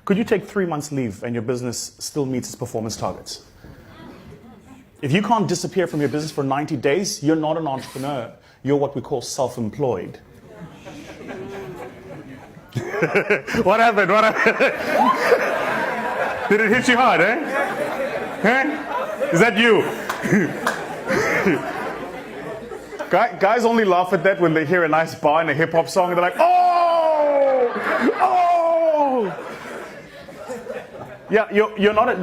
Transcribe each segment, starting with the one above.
Could you take 3 months leave and your business still meets its performance targets? If you can't disappear from your business for 90 days, you're not an entrepreneur. You're what we call self-employed. What happened? What happened? Did it hit you hard, eh? Is that you? Guys only laugh at that when they hear a nice bar and a hip-hop song and they're like, oh! Oh! Yeah, you're not,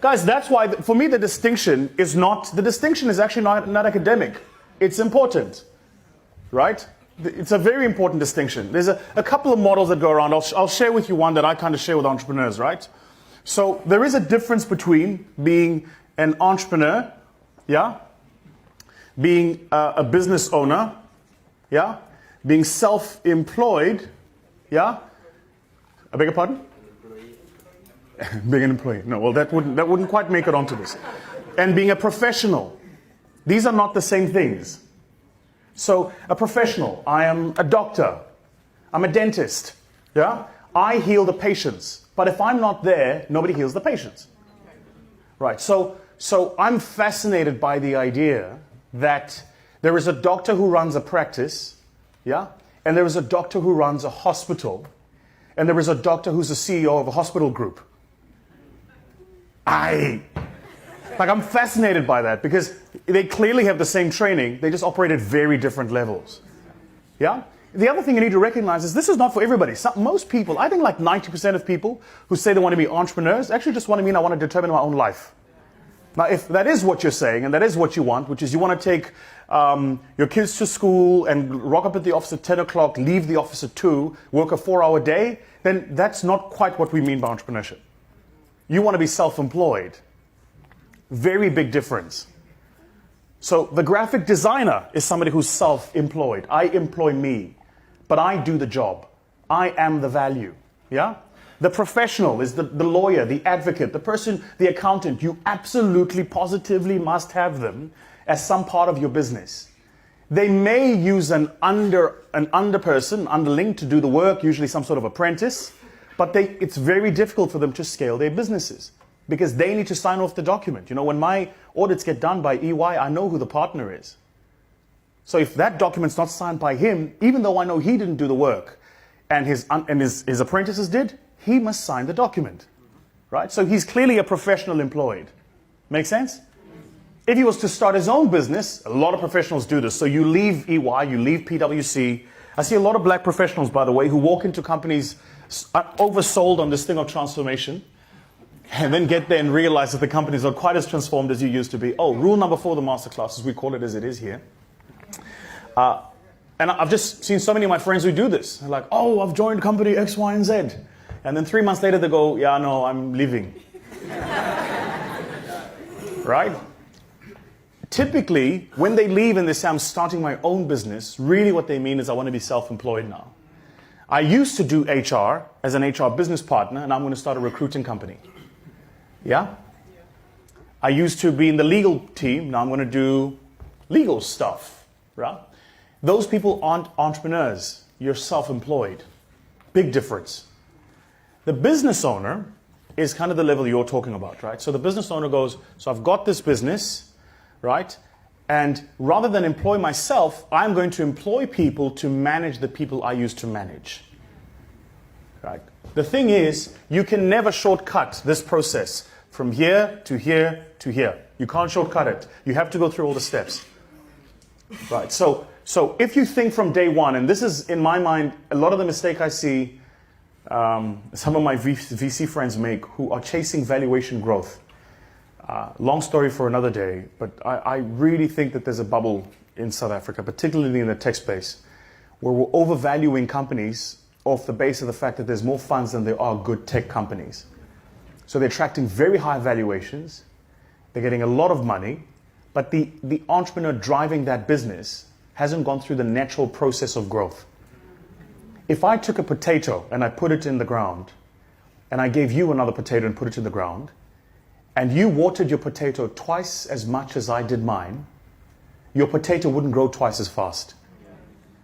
guys, that's why, for me, the distinction is actually not academic. It's important, right? It's a very important distinction. There's a couple of models that go around. I'll share with you one that I kind of share with entrepreneurs, right? So there is a difference between being an entrepreneur, yeah? Being a business owner, yeah? Being self-employed, yeah? I beg your pardon? Being an employee. No, well, that wouldn't quite make it onto this. And being a professional. These are not the same things. So, a professional, I am a doctor. I'm a dentist. Yeah? I heal the patients. But if I'm not there, nobody heals the patients. Right. So I'm fascinated by the idea that there is a doctor who runs a practice, yeah? And there is a doctor who runs a hospital, and there is a doctor who's the CEO of a hospital group. I'm fascinated by that because they clearly have the same training, they just operate at very different levels. Yeah? The other thing you need to recognize is this is not for everybody. Most people, I think like 90% of people who say they want to be entrepreneurs actually just want to mean I want to determine my own life. Now, if that is what you're saying and that is what you want, which is you want to take your kids to school and rock up at the office at 10 o'clock, leave the office at 2, work a 4-hour day, then that's not quite what we mean by entrepreneurship. You want to be self-employed. Very big difference. So the graphic designer is somebody who's self-employed. I employ me, but I do the job. I am the value. Yeah? The professional is the lawyer, the advocate, the person, the accountant. You absolutely, positively must have them as some part of your business. They may use an underling to do the work, usually some sort of apprentice, but it's very difficult for them to scale their businesses because they need to sign off the document. You know, when my audits get done by EY, I know who the partner is. So if that document's not signed by him, even though I know he didn't do the work and his apprentices did, he must sign the document, right? So he's clearly a professional employed. Make sense? If he was to start his own business, a lot of professionals do this. So you leave EY, you leave PwC. I see a lot of black professionals, by the way, who walk into companies oversold on this thing of transformation and then get there and realize that the companies are quite as transformed as you used to be. Oh, rule number 4 of the masterclass, as we call it as it is here. And I've just seen so many of my friends who do this. They're like, oh, I've joined company X, Y, and Z. And then 3 months later they go, yeah, no, I'm leaving. Right? Typically, when they leave and they say, I'm starting my own business, really what they mean is I want to be self-employed now. I used to do HR as an HR business partner, and I'm going to start a recruiting company. Yeah? I used to be in the legal team, now I'm going to do legal stuff. Right? Those people aren't entrepreneurs. You're self-employed. Big difference. The business owner is kind of the level you're talking about, right? So the business owner goes, so I've got this business, right? And rather than employ myself, I'm going to employ people to manage the people I used to manage, right? The thing is, you can never shortcut this process from here to here to here. You can't shortcut it. You have to go through all the steps, right? So if you think from day one, and this is, in my mind, a lot of the mistake I see some of my VC friends make who are chasing valuation growth. Long story for another day, but I really think that there's a bubble in South Africa, particularly in the tech space, where we're overvaluing companies off the base of the fact that there's more funds than there are good tech companies. So they're attracting very high valuations, they're getting a lot of money, but the entrepreneur driving that business hasn't gone through the natural process of growth. If I took a potato and I put it in the ground, and I gave you another potato and put it in the ground, and you watered your potato twice as much as I did mine, your potato wouldn't grow twice as fast.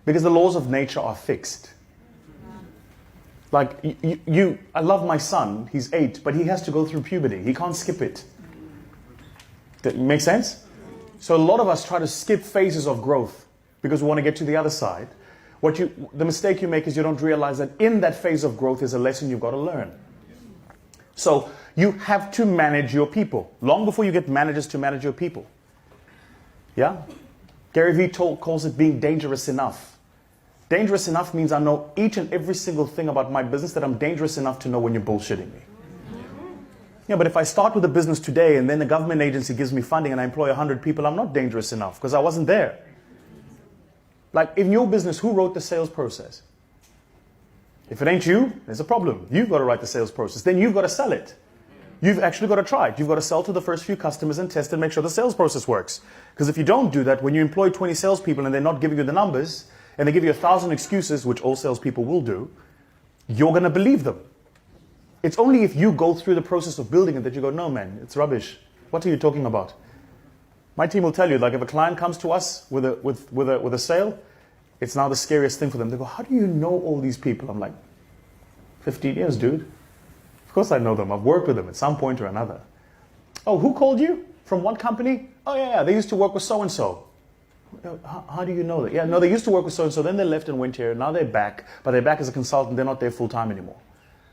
Because the laws of nature are fixed. Like I love my son, he's 8, but he has to go through puberty. He can't skip it. That make sense? So a lot of us try to skip phases of growth because we want to get to the other side. The mistake you make is you don't realize that in that phase of growth is a lesson you've got to learn. So you have to manage your people. Long before you get managers to manage your people. Yeah? Gary Vee calls it being dangerous enough. Dangerous enough means I know each and every single thing about my business that I'm dangerous enough to know when you're bullshitting me. Yeah, but if I start with a business today and then the government agency gives me funding and I employ 100 people, I'm not dangerous enough because I wasn't there. Like in your business, who wrote the sales process? If it ain't you, there's a problem. You've got to write the sales process. Then you've got to sell it. You've actually got to try it. You've got to sell to the first few customers and test and make sure the sales process works. Because if you don't do that, when you employ 20 salespeople and they're not giving you the numbers, and they give you 1,000 excuses, which all salespeople will do, you're going to believe them. It's only if you go through the process of building it that you go, no, man, it's rubbish. What are you talking about? My team will tell you, like if a client comes to us with a sale, it's now the scariest thing for them. They go, how do you know all these people? I'm like, 15 years, dude. Of course I know them. I've worked with them at some point or another. Oh, who called you? From what company? Oh, yeah, they used to work with so-and-so. How do you know that? Yeah, no, they used to work with so-and-so, then they left and went here. Now they're back, but they're back as a consultant. They're not there full-time anymore.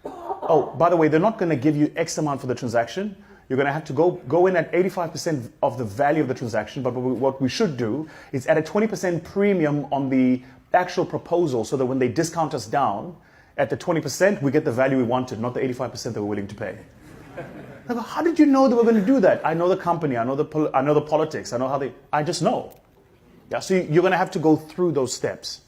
Oh, by the way, they're not going to give you X amount for the transaction. You're going to have to go in at 85% of the value of the transaction, but what we should do is add a 20% premium on the actual proposal so that when they discount us down at the 20%, we get the value we wanted, not the 85% that we're willing to pay. I go, how did you know they were going to do that? I know the company, I know the politics, I know how I just know. Yeah, so you're going to have to go through those steps.